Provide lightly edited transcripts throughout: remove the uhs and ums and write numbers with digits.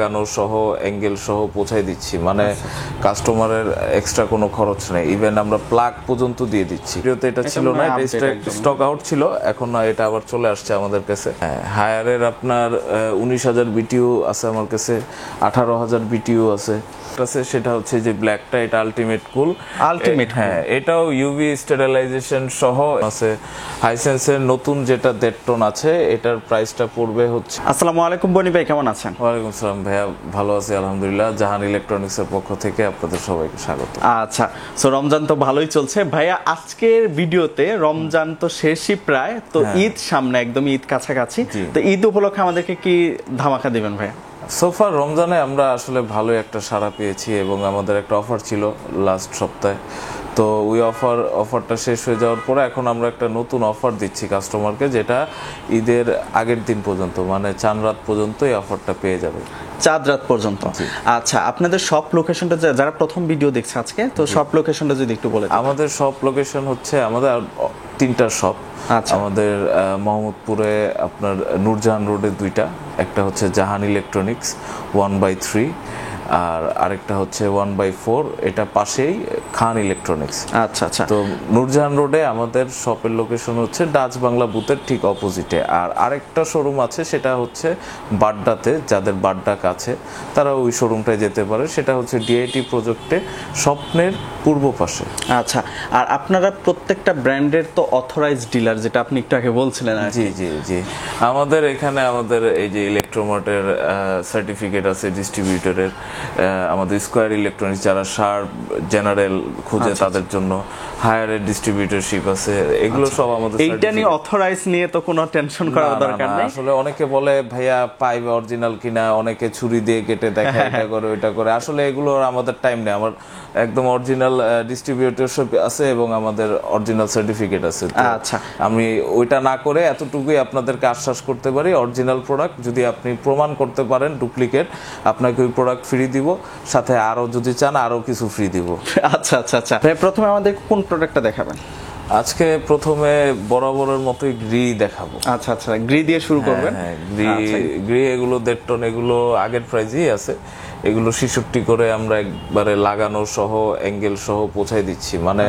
লাগানো সহ অ্যাঙ্গেল সহ পৌঁছাই দিচ্ছি, মানে কাস্টমারের এক্সট্রা কোনো খরচ নেই। ইভেন আমরা প্লাগ পর্যন্ত দিয়ে দিচ্ছি। এটা ছিল না, এটা স্টক আউট ছিল, এখন এটা আবার চলে আসছে আমাদের কাছে। হ্যাঁ, হায়ারের আপনার 19,000 বিটিউ আছে আমার কাছে, 18,000 বিটিউ আছে। সেটা হচ্ছে যে ব্ল্যাকটা, এটা আলটিমেট কুল। হ্যাঁ, এটাও ইউভি স্টেরিলাইজেশন সহ আছে। হাইসেন্সের নতুন যেটা 1.5 টন আছে, এটার প্রাইসটা পড়বে হচ্ছে। আসসালামু আলাইকুম বনি ভাই, কেমন আছেন? ওয়ালাইকুম আসসালাম ভাইয়া, ভালো আছি আলহামদুলিল্লাহ। জাহান ইলেকট্রনিক্সের পক্ষ থেকে আপনাদের সবাইকে স্বাগত। আচ্ছা, সো রমজান তো ভালোই চলছে ভাইয়া। আজকের ভিডিওতে রমজান তো শেষই প্রায়, তো ঈদ সামনে, একদম ঈদ কাছাকাছি, তো ঈদ উপলক্ষে আমাদেরকে কি ধামাকা দিবেন ভাইয়া? সোফার রমজানে আমরা আসলে ভালো একটা সাড়া পেয়েছি এবং আমাদের একটা অফার ছিল লাস্ট সপ্তাহে। তো ওই অফারটা শেষ হয়ে যাওয়ার পরে এখন আমরা একটা নতুন অফার দিচ্ছি কাস্টমারকে, যেটা ঈদের আগের দিন পর্যন্ত, মানে চাঁদ রাত পর্যন্ত এই অফারটা পেয়ে যাবে। চাঁদ রাত পর্যন্ত? আচ্ছা, আপনাদের সব লোকেশনটা, যারা প্রথম ভিডিও দেখছে আজকে, তো সব লোকেশনটা যদি একটু বলে। আমাদের সব লোকেশন হচ্ছে, আমাদের 3টা শপ। আমাদের মোহাম্মদপুরে আপনার নূরজাহান রোডে 2টা, একটা হচ্ছে জাহান ইলেকট্রনিক্স 1/3, আর আরেকটা হচ্ছে 1/4, এটা পাশেই খান ইলেকট্রনিক্স। আচ্ছা আচ্ছা। তো নূরজাহান রোডে আমাদের শপের লোকেশন হচ্ছে ডাচ বাংলা বুথের ঠিক অপোজিটে। আর আরেকটা শোরুম আছে, সেটা হচ্ছে বাড্ডাতে। যাদের বাড্ডা কাছে তারা ওই শোরুমটায় যেতে পারে, সেটা হচ্ছে ডিআইটি প্রজেক্টে স্বপ্নের পূর্ব পাশে। আচ্ছা, আর আপনারা প্রত্যেকটা ব্র্যান্ডের তো অথরাইজড ডিলার, যেটা আপনি একটু আগে বলছিলেন। জি জি জি, আমাদের এখানে আমাদের এই যে ইলেকট্রোমার্টের সার্টিফিকেট আছে ডিস্ট্রিবিউটরের। আমাদের স্কয়ার ইলেকট্রনিক্স যারা শার্প জেনারেল খুঁজে তাদের জন্য হায়ারের ডিস্ট্রিবিউটরশিপ আছে। এগুলো সব আমাদের। এইটা নিয়ে অথরাইজ নিয়ে তো কোনো টেনশন করার দরকার নেই। আসলে অনেকে বলে ভাইয়া পাইপ অরিজিনাল কিনা, অনেকে ছুরি দিয়ে কেটে দেখে, এটা করে ওইটা করে। আসলে এগুলোর আমাদের টাইম নেই। আমার একদম অরিজিনাল ডিস্ট্রিবিউটরশিপ আছে এবং আমাদের অরিজিনাল সার্টিফিকেট আছে। আচ্ছা, আমি ওইটা না করে এতটুকুই আপনাদেরকে আশ্বাস করতে পারি, অরিজিনাল প্রোডাক্ট যদি আপনি প্রমাণ করতে পারেন ডুপ্লিকেট, আপনাকে ওই প্রোডাক্ট ফ্রি দিব, সাথে আরো যদি চান আরো কিছু ফ্রি দিব। আচ্ছা আচ্ছা আচ্ছা, প্রথমে আমাদের কোন প্রোডাক্টটা দেখাবেন? আজকে প্রথমে বরাবরের মতোই গ্রি দেখাবো। আচ্ছা আচ্ছা, গ্রি দিয়ে শুরু করবেন। হ্যাঁ, গ্রি এগুলো 1.5 টন, এগুলো আগের প্রাইজই আছে। এগুলো 66 করে আমরা একবারে লাগানো সহ অ্যাঙ্গেল সহ পৌঁছাই দিচ্ছি, মানে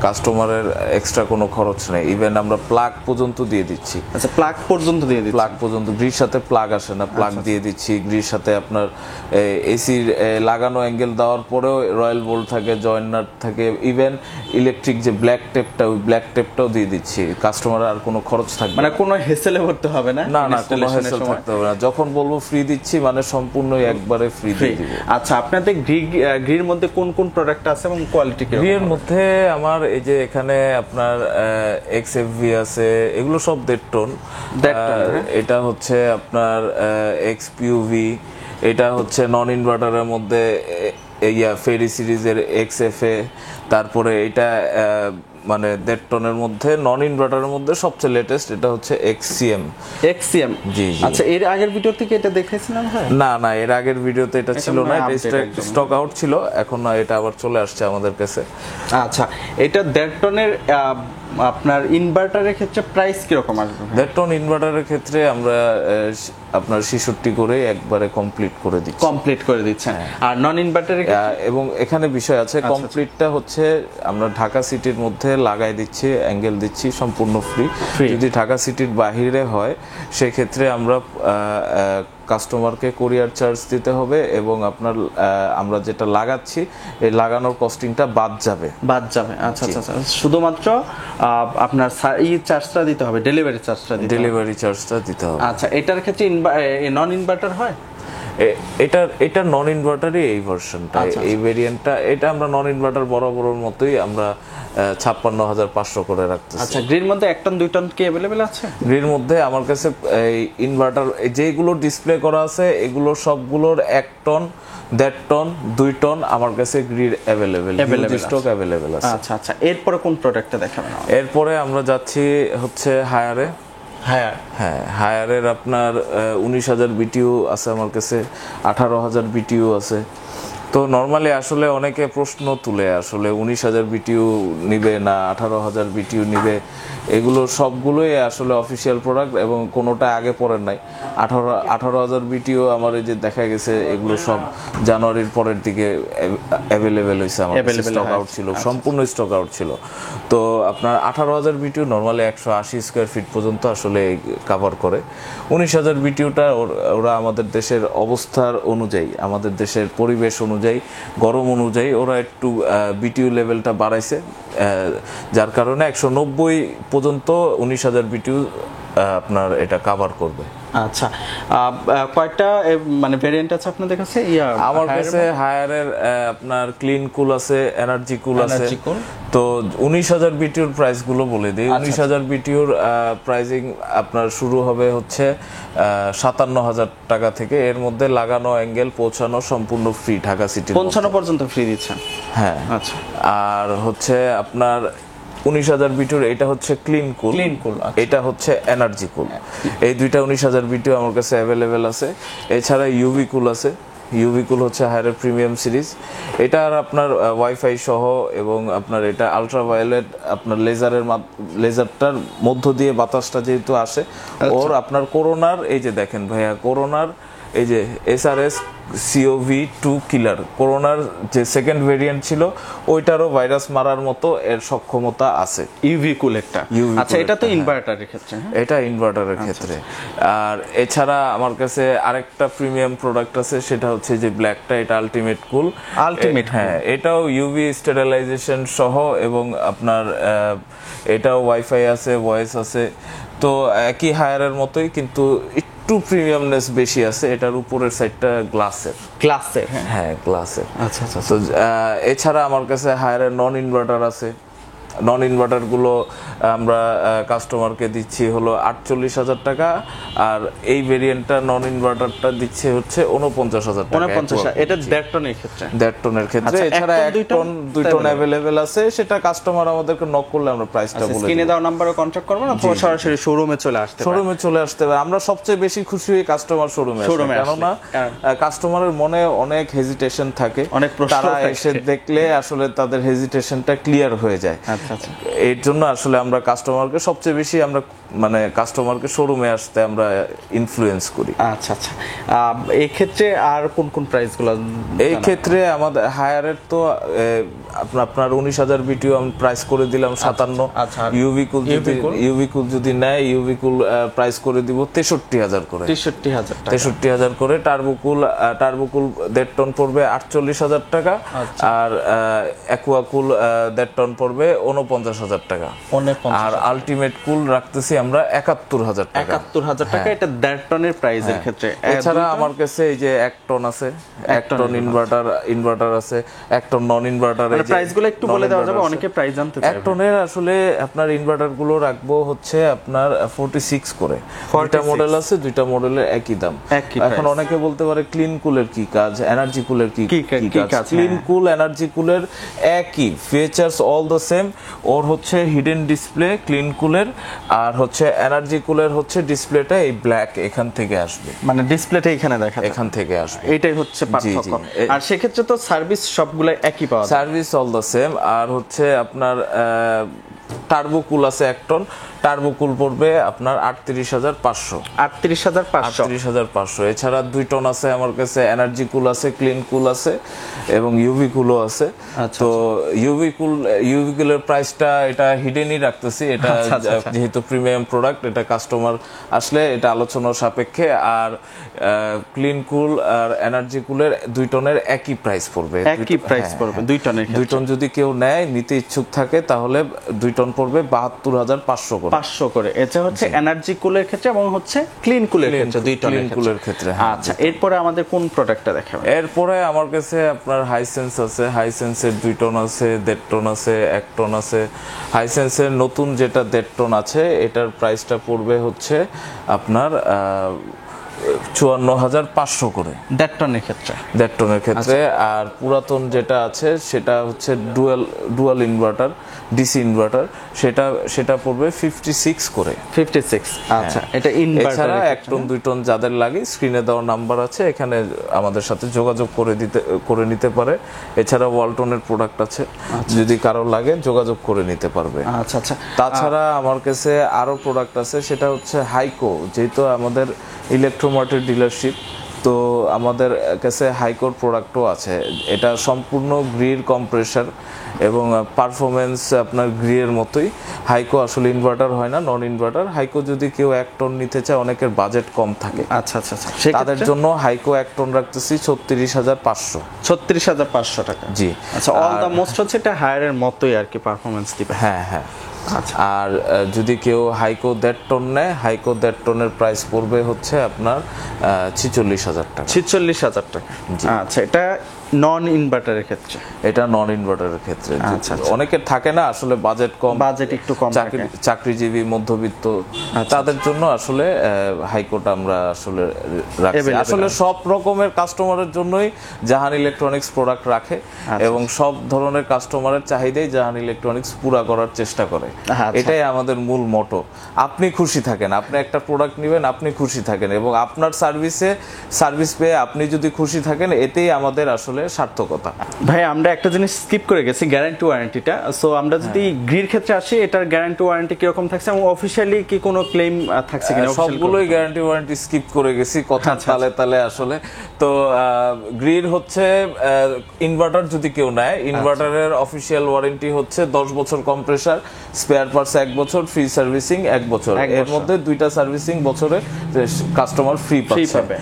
কাস্টমারের এক্সট্রা কোনো খরচ নেই। ইভেন আমরা প্লাগ পর্যন্ত দিয়ে দিচ্ছি। আচ্ছা, প্লাগ পর্যন্ত দিয়ে দিচ্ছি? প্লাগ পর্যন্ত, গ্রির সাথে প্লাগ আসে না, প্লাগ দিয়ে দিচ্ছি। গ্রির সাথে আপনার এসির লাগানো অ্যাঙ্গেল দেওয়ার পরেও রয়্যাল বোল্ট থাকে, জয়েন্ট থাকে, ইভেন ইলেকট্রিক যে ব্ল্যাক টেপটা, ওই ব্ল্যাক টেপটাও দিয়ে দিচ্ছি। কাস্টমারের আর কোনো খরচ থাকবে মানে কোনো হেসেলে ভরতে হবে না? না না, কোনো হেসেল থাকতে হবে না। যখন বলবো ফ্রি দিচ্ছি, মানে সম্পূর্ণই একবারে ফ্রি দিয়ে দিব। আচ্ছা, আপনাদের গ্রির মধ্যে কোন কোন প্রোডাক্ট আছে এবং কোয়ালিটি কি? গ্রির মধ্যে আমার এই যে এখানে আপনার এক্সএফভি আছে, এগুলো সব 1.5 টন। এটা হচ্ছে আপনার এক্সপিউভি, এটা হচ্ছে নন ইনভার্টারের মধ্যে ফেরি সিরিজের এক্সএফএ। তারপরে এটা মানে 1.5 টনের মধ্যে নন ইনভার্টারের মধ্যে সবচেয়ে লেটেস্ট, এটা হচ্ছে এক্সসিএম। জি জি। আচ্ছা, এর আগের ভিডিও থেকে এটা দেখেছিলাম? না না, এর আগের ভিডিওতে এটা ছিল না, এটা স্টক আউট ছিল, এখন এটা আবার চলে আসছে আমাদের কাছে। আচ্ছা, এটা 1.5 টনের আপনার ইনভার্টারের ক্ষেত্রে প্রাইস কিরকম আসবে? 1.5 টন ইনভার্টারের ক্ষেত্রে আমরা আপনার 66 করে একবারে কমপ্লিট করে দিচ্ছেন। আর নন ইনভার্টারে? এবং এখানে বিষয় আছে, কমপ্লিটটা হচ্ছে আমরা ঢাকা সিটির মধ্যে লাগাই দিচ্ছি, অ্যাঙ্গেল দিচ্ছি সম্পূর্ণ ফ্রি। যদি ঢাকা সিটির বাহিরে হয়, সেক্ষেত্রে আমরা কাস্টমারকে কোরিয়ার চার্জ দিতে হবে এবং আপনার আমরা যেটা লাগাচ্ছি এই লাগানোর কস্টিংটা বাদ যাবে। আচ্ছা আচ্ছা, শুধুমাত্র আপনার এই চার্জটা দিতে হবে, ডেলিভারি চার্জটা দিতে হবে। আচ্ছা, এটার ক্ষেত্রে নন ইনভার্টার হয়? এটা নন ইনভার্টারই এই ভার্সনটা, এই ভেরিয়েন্টটা। এটা আমরা নন ইনভার্টার বরাবরের মতোই আমরা 56,500 করে রাখতেছি। আচ্ছা, গ্রির মধ্যে 1 টন 2 টন কি अवेलेबल আছে? গ্রির মধ্যে আমার কাছে এই ইনভার্টার যেগুলো ডিসপ্লে করা আছে, এগুলো সবগুলোর 1 টন, 1.5 টন, 2 টন আমার কাছে গ্রির अवेलेबल স্টক अवेलेबल আছে। আচ্ছা আচ্ছা, এরপরে কোন প্রোডাক্টটা দেখাবেন? এরপরে আমরা যাচ্ছি হচ্ছে হায়ারে। হ্যাঁ, হায়ারের আপনার 19,000 বিটিউ আছে আমার কাছে, 18,000 বিটিউ আছে। তো নরমালি আসলে অনেকে প্রশ্ন তুলে আসলে 19,000 বিটিউ নিবে না 18,000 বিটিউ নিবে, এগুলো সবগুলোই আসলে অফিসিয়াল প্রোডাক্ট এবং কোনোটা আগে পরের নাই। 18,000 বিটিউ আমার এই যে দেখা গেছে এগুলো সব জানুয়ারির পরের দিকে অ্যাভেলেবেল হয়েছে, আমার স্টক আউট ছিল, সম্পূর্ণ স্টক আউট ছিল। তো আপনার 18,000 বিটিউ নরমালি 180 স্কোয়ার ফিট পর্যন্ত আসলে কাভার করে। 19,000 বিটিউটা ওরা আমাদের দেশের অবস্থার অনুযায়ী, আমাদের দেশের পরিবেশ অনুযায়ী, গরম অনুযায়ী ওরা একটু বিটিউ লেভেলটা বাড়াইছে, যার কারণে 190 পর্যন্ত 19,000 বিটিউ আপনার এটা কাভার করবে। আচ্ছা, কয়টা মানে ভেরিয়েন্ট আছে আপনাদের কাছে? আমার কাছে হায়ারের আপনার ক্লিন কুল আছে, এনার্জি কুল আছে। তো 19,000 বিটিউর প্রাইস গুলো বলে দিই। 19,000 বিটিউর প্রাইসিং আপনার শুরু হবে হচ্ছে 57,000 টাকা থেকে। এর মধ্যে লাগানো অ্যাঙ্গেল পৌঁছানো সম্পূর্ণ ফ্রি, ঢাকা সিটি পৌঁছানো পর্যন্ত ফ্রি দিচ্ছেন? হ্যাঁ। আচ্ছা, আর হচ্ছে আপনার 19,000 বিটিউর এটা হচ্ছে ক্লিন কুল, এটা হচ্ছে এনার্জি কুল। এই দুইটা 19,000 বিটিউ আমার কাছে অ্যাভেলেবেল আছে। এছাড়া ইউভি কুল আছে। ইউভি কুল হচ্ছে হায়ারের প্রিমিয়াম সিরিজ। এটা আর আপনার ওয়াইফাই সহ এবং আপনার এটা আলট্রাভায়োলেট আপনার লেজারটার মধ্য দিয়ে বাতাসটা যেহেতু আসে, ওর আপনার করোনার এই যে দেখেন ভাইয়া, করোনার এই যে SRS CoV-2 কিলার, করোনার যে সেকেন্ড ভেরিয়েন্ট ছিল ওইটারও ভাইরাস মারার মতো এর সক্ষমতা আছে। ইউভি কুল একটা। আচ্ছা, এটা তো ইনভার্টারের ক্ষেত্রে? এটা ইনভার্টারের ক্ষেত্রে। আর এছাড়া আমার কাছে আরেকটা প্রিমিয়াম প্রোডাক্ট আছে, সেটা হচ্ছে যে ব্ল্যাকটা, এটা আলটিমেট কুল। হ্যাঁ, এটাও ইউভি স্টেরিলাইজেশন সহ এবং আপনার এটাও ওয়াইফাই আছে, ভয়েস আছে। তো একই হায়ারের মতোই, কিন্তু একটু প্রিমিয়ামনেস বেশি আছে। এটার উপরের সাইডটা গ্লাসের। হ্যাঁ, গ্লাসের। আচ্ছা আচ্ছা। তো এছাড়া আমার কাছে হায়ারের নন ইনভার্টার আছে। নন ইনভার্টারগুলো আমরা কাস্টমারকে দিচ্ছি হলো 48,000 টাকা, আর এই ভেরিয়েন্টটা নন ইনভার্টারটা দিচ্ছে হচ্ছে 49,000 টাকা। 49, এটা 1.5 টনের ক্ষেত্রে? 1.5 টনের ক্ষেত্রে। এছাড়া 1 টন 2 টন অ্যাভেলেবেল আছে, সেটা কাস্টমার আমাদেরকে নক করলে আমরা প্রাইসটা বলে দিই। স্ক্রিনে দেওয়া নম্বরে কন্টাক্ট করবেন অথবা সরাসরি শোরুমে চলে আসতে পারেন। শোরুমে চলে আসতে পারে। আমরা সবচেয়ে বেশি খুশি হই কাস্টমার শোরুমে আসলে, কেননা কাস্টমারের মনে অনেক হেজিটেশন থাকে, তারা এসে দেখলে আসলে তাদের হেজিটেশনটা ক্লিয়ার হয়ে যায়। এর জন্য আসলে আমরা কাস্টমারকে সবচেয়ে বেশি আমরা মানে কাস্টমারকে শোরুমে আসতে আমরা ইনফ্লুয়েন্স করি। আচ্ছা আচ্ছা। এই ক্ষেত্রে আর কোন কোন প্রাইসগুলো? এই ক্ষেত্রে আমাদের হায়ারের তো আপনার 19,000 বিটিউ আমি প্রাইস করে দিলাম 57। ইউভি কুল যদি নেয়, ইউভি কুল প্রাইস করে দিব 63,000 করে। 63,000 করে। টার্বো কুল 1.5 টন পড়বে 48,000 টাকা, আর অ্যাকুয়া কুল 1.5 টন পড়বে 49,000 টাকা। আর আলটিমেট কুল রাখতেছি আমরা 71,000 টাকা। 71,000 টাকা এটা 1.5 টনের প্রাইসের ক্ষেত্রে। এছাড়া আমার কাছে এই যে 1 টন আছে, 1 টন ইনভার্টার আছে, 1 টন নন ইনভার্টার। এই প্রাইসগুলো একটু বলে দেওয়া যাবে, অনেকে প্রাইস জানতে চায়। 1 টনের আসলে আপনার ইনভার্টার গুলো রাখবো হচ্ছে আপনার 46 করে। দুইটা মডেল আছে, দুইটা মডেলের একই দাম। এখন অনেকে বলতে পারে ক্লিন কুলের কি কাজ, এনার্জি কুলের কি কাজ? ক্লিন কুল এনার্জি কুলের একই ফিচারস, অল দ্য সেম। ওর হচ্ছে হিডেন ডিসপ্লে ক্লিন কুলের, আর হচ্ছে এনার্জি কুলের হচ্ছে ডিসপ্লেটা এই ব্ল্যাক এখান থেকে আসবে, মানে ডিসপ্লেটা এখানে দেখা এখান থেকে আসবে। এটাই হচ্ছে পার্থক্য। আর সেক্ষেত্রে তো সার্ভিস সবগুলো একই পাওয়া যায়, সার্ভিস অল দ্য সেম। আর হচ্ছে আপনার টার্বো কুল আছে 1 টন, টার্বো কুল পড়বে আপনার 38,500। 38,500। এছাড়া 2 টন আছে আমার কাছে, এনার্জি কুল আছে, ক্লিন কুল আছে এবং ইউভি কুলও আছে। তো ইউভি কুলের প্রাইসটা এটা হিডেনই রাখতেছি, এটা যেহেতু প্রিমিয়াম প্রোডাক্ট, এটা কাস্টমার আসলে এটা আলোচনার সাপেক্ষে। আর ক্লিন কুল আর এনার্জি কুলের 2 টনের একই প্রাইস পড়বে। 2 টনের 2 টন যদি কেউ নেয়, নিতে ইচ্ছুক থাকে, তাহলে 2 টন পড়বে 72,500 করে। 500 করে। এটা হচ্ছে এনার্জি কুলের ক্ষেত্রে এবং হচ্ছে ক্লিন কুলের ক্ষেত্রে, 2 টনের ক্ষেত্রে। আচ্ছা, এরপরে আমাদের কোন প্রোডাক্টটা দেখাবেন? এরপরে আমার কাছে আপনার হাইসেন্স আছে, হাইসেন্সের 2 টন আছে, 1.5 টন আছে, 1 টন আছে। হাইসেন্সের নতুন যেটা 1.5 টন আছে, এটার প্রাইসটা পড়বে হচ্ছে আপনার 54,500 করে 1.5 টনের ক্ষেত্রে। 1.5 টনের ক্ষেত্রে। আর পুরাতন যেটা আছে সেটা হচ্ছে ডুয়াল ইনভার্টার, ডিসি ইনভার্টার, সেটা পড়বে 56 করে। 56, আচ্ছা। এটা ইনভার্টার। এছাড়া 1 টন 2 টন যাদের লাগে স্ক্রিনে দেওয়া নাম্বার আছে, এখানে আমাদের সাথে যোগাযোগ করে নিতে পারে। এছাড়া ওয়ালটনের প্রোডাক্ট আছে, যদি কারো লাগে যোগাযোগ করে নিতে পারবে। আচ্ছা আচ্ছা। তাছাড়া আমার কাছে আরো প্রোডাক্ট আছে, সেটা হচ্ছে হাইকো। যেহেতু আমাদের ইলেকট্রোমার্টের ডিলারশিপ, তো আমাদের কাছে হাইকোর প্রোডাক্টও আছে। এটা সম্পূর্ণ গ্রির কম্প্রেসার এবং পারফরমেন্স আপনার গ্রিয়ের মতোই। হাইকো আসলে ইনভার্টার হয় না, নন ইনভার্টার। হাইকো যদি কেউ 1 টন নিতে চায়, অনেকের বাজেট কম থাকে, আচ্ছা আচ্ছা আচ্ছা, তাদের জন্য হাইকো 1 টন রাখতেছি 36,500। 36,500 টাকা। জি। আচ্ছা, অল দা মোস্ট হচ্ছে এটা হায়ারের মতোই আর কি পারফরমেন্স দিবে। হ্যাঁ হ্যাঁ। আচ্ছা। আর যদি কেউ হাইকো 1.5 টন নেয়, হাইকো 1.5 টনের প্রাইস পড়বে হচ্ছে আপনার 46,000 টাকা। 46,000 টাকা। আচ্ছা, এটা নন ইনভার্টারের ক্ষেত্রে। এটা নন ইনভার্টারের ক্ষেত্রে। আচ্ছা, অনেকের থাকে না আসলে বাজেট কম, বাজেট একটু কম থাকে, চাকরিজীবী, মধ্যবিত্ত, তাদের জন্য আসলে হাইকোটা আমরা আসলে রাখছি। আসলে সব রকমের কাস্টমারের জন্যই জাহান ইলেকট্রনিক্স প্রোডাক্ট রাখে, এবং সব ধরনের কাস্টমারের চাহিদাই জাহান ইলেকট্রনিক্স পুরা করার চেষ্টা করে। এটাই আমাদের মূল মোটো। আপনি খুশি থাকেন, আপনি একটা প্রোডাক্ট নেবেন, আপনি খুশি থাকেন, এবং আপনার সার্ভিস পেয়ে আপনি যদি খুশি থাকেন, এতেই আমাদের আসলে সার্থকতা। ভাই, আমরা একটা জিনিস স্কিপ করে গেছি, গ্যারান্টি ওয়ারেন্টিটা। সো আমরা যদি গ্রির ক্ষেত্রে আসি, এটার গ্যারান্টি ওয়ারেন্টি কিরকম থাকছে এবং অফিশিয়ালি কি কোনো ক্লেম থাকছে কিনা? সবগুলোই গ্যারান্টি ওয়ারেন্টি স্কিপ করে গেছি, কথা তালে আসলে। তো গ্রির হচ্ছে ইনভার্টার যদি কেউ নেয়, ইনভার্টারের অফিশিয়াল ওয়ারেন্টি হচ্ছে 10 বছর কম্প্রেসার, স্পেয়ার পার্টস 1 বছর, ফ্রি সার্ভিসিং 1 বছর। এর মধ্যে 2টা সার্ভিসিং বছরে কাস্টমার ফ্রি পাবে।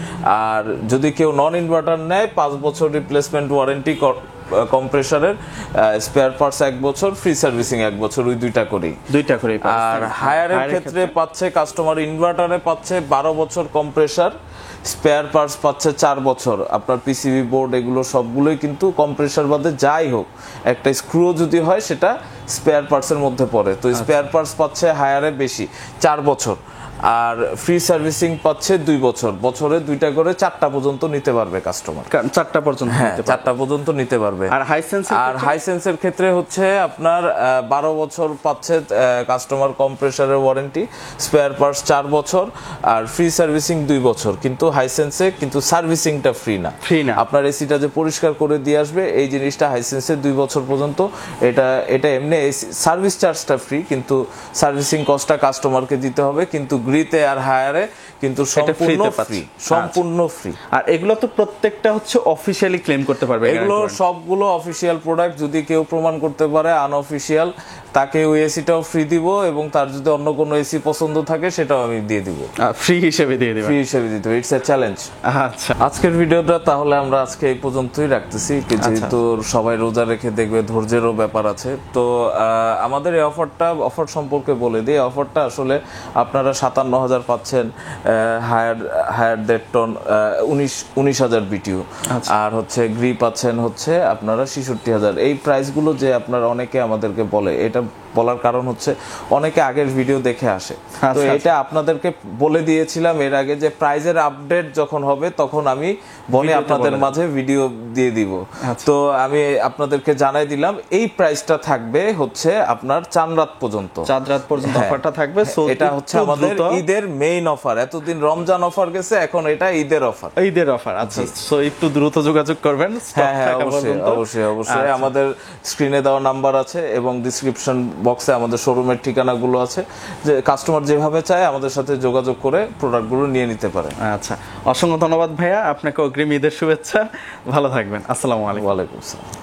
আর যদি কেউ নন ইনভার্টার নেয়, 5 বছর রিপ্লেসমেন্ট ওয়ারেন্টি কম্প্রেসারের, স্পেয়ার পার্টস 1 বছর, ফ্রি সার্ভিসিং 1 বছর, ওই দুইটা করেই। আর হায়ারের ক্ষেত্রে পাচ্ছে কাস্টমার, ইনভার্টারে পাচ্ছে 12 বছর কম্প্রেসার, স্পেয়ার পার্টস পাচ্ছে 4 বছর। আপনার পিসিবি বোর্ড এগুলো সবগুলোই কিন্তু কম্প্রেসার বাদে যাই হোক, একটা স্ক্রু যদি হয় সেটা স্পেয়ার পার্টসের মধ্যে পড়ে। তো স্পেয়ার পার্টস পাচ্ছে হায়ারে বেশি 4 বছর, আর ফ্রি সার্ভিসিং পাচ্ছে 2 বছর। বছরে 2টা করে 4টা পর্যন্ত নিতে পারবে কাস্টমার। 4টা পর্যন্ত? হ্যাঁ, 4টা পর্যন্ত নিতে পারবে। আর হাইসেন্সের ক্ষেত্রে হচ্ছে আপনার 12 বছর পাচ্ছে কাস্টমার কম্প্রেসারের ওয়ারেন্টি, স্পেয়ার পার্টস 4 বছর, আর ফ্রি সার্ভিসিং 2 বছর। কিন্তু হাইসেন্সে কিন্তু সার্ভিসিংটা ফ্রি না। আপনার এসিটা যে পরিষ্কার করে দিয়ে আসবে, এই জিনিসটা হাইসেন্সে 2 বছর পর্যন্ত। এটা এমনি সার্ভিস চার্জটা ফ্রি, কিন্তু সার্ভিসিং কস্টটা কাস্টমারকে দিতে হবে। কিন্তু গ্রিতে আর হায়ারে কিন্তু সম্পূর্ণ ফ্রি। আর এগুলো তো প্রত্যেকটা হচ্ছে অফিশিয়ালি ক্লেম করতে পারবে। এগুলো সবগুলো অফিশিয়াল প্রোডাক্ট। যদি কেউ প্রমাণ করতে পারে আনঅফিশিয়াল, তাকে ওই এসিটাও ফ্রি দিব, এবং তার যদি অন্য কোনো এসি পছন্দ থাকে সেটাও আমি দিয়ে দিব, ফ্রি হিসেবে দিয়ে দিব। It's a challenge. আচ্ছা, আজকের ভিডিওটা তাহলে আমরা আজকে এই পর্যন্তই রাখতেছি, যেহেতু সবাই রোজা রেখে দেখবে, ধৈর্যেরও ব্যাপার আছে। তো আমাদের এই অফার সম্পর্কে বলে দিই। অফারটা আসলে আপনারা 57,000 পাচ্ছেন হায়ার 1.5 টন, 19,000 বিটিউ। আর হচ্ছে গ্রি পাচ্ছেন হচ্ছে আপনারা 66,000। এই প্রাইসগুলো যে আপনারা অনেকে আমাদেরকে বলে, এটা বলার কারণ হচ্ছে অনেকে আগের ভিডিও দেখে আসে। তো এটা আপনাদেরকে বলে দিয়েছিলাম এর আগে, যে প্রাইজের আপডেট যখন হবে তখন আমি বলে আপনাদের মাঝে ভিডিও দিয়ে দিব। তো আমি আপনাদেরকে জানাই দিলাম, এই প্রাইসটা থাকবে হচ্ছে আপনার চাঁদ রাত পর্যন্ত অফারটা থাকবে। এটা হচ্ছে আমাদের ঈদের মেইন অফার। এতদিন রমজান অফার গেছে, এখন এটা ঈদের অফার। আচ্ছা, সো একটু দ্রুত যোগাযোগ করবেন। হ্যাঁ, অবশ্যই। আমাদের স্ক্রিনে দেওয়া নাম্বার আছে এবং ডেসক্রিপশন বক্সে আমাদের শোরুমের ঠিকানাগুলো আছে, যে কাস্টমার যেভাবে চায় আমাদের সাথে যোগাযোগ করে প্রোডাক্টগুলো নিয়ে নিতে পারে। আচ্ছা, অসংখ্য ধন্যবাদ ভাইয়া, আপনাকে অগ্রিম ঈদের শুভেচ্ছা। ভালো থাকবেন। আসসালামু আলাইকুম। ওয়ালাইকুম আসসালাম।